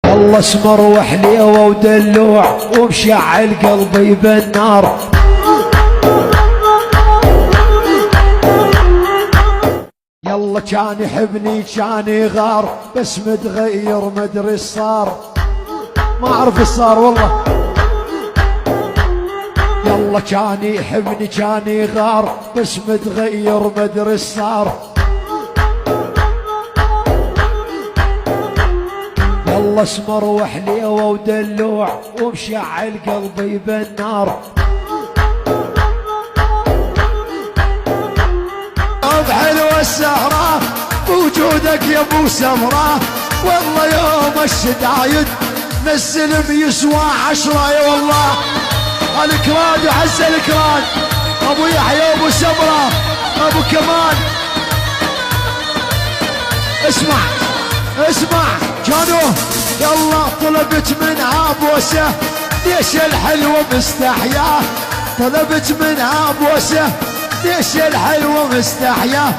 الله اسمر وحليوه ودلوع ومشعل قلبي بالنار. يلا كان يحبني كان يغار بس متغير مدري صار، ما اعرف ايش صار والله. يلا كان يحبني كان يغار بس متغير مدري ايش صار. يلا اسمر وحليوه ودلوع ومشعل قلبي بالنار. بحلوة السهرة بوجودك يا ابو سمرة، والله يوم الشدايد نزل بيسوى 10 يا والله. الكراد وعز الكراد ابو يحيى وابو سمرة ابو كمال. اسمع اسمع كانوا يلا طلبت منها بوسه ليش الحلوه مستحياه، طلبت منها بوسه ليش الحلوه مستحياه،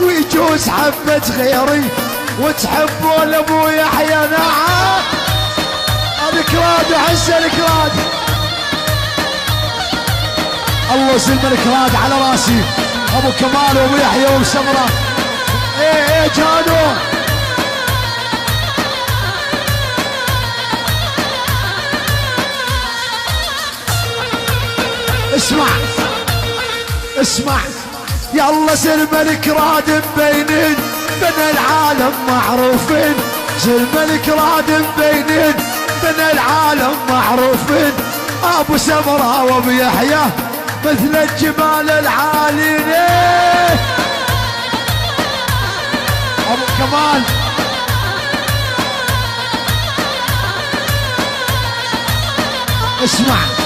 ويجوز حبة غيري وتحبوا لابو يحيى. نعم الكراد وعز الكراد، الله يسلم الكراد على راسي ابو كمال وابو يحيى وابو سمره. ايه كانوا اسمع اسمع يلا سلم الكراد مبينين بين العالم معروفين، سلم الكراد مبينين بين العالم معروفين. ابو سمره وابو يحيى مثل الجبال العالين. ابو كمال اسمع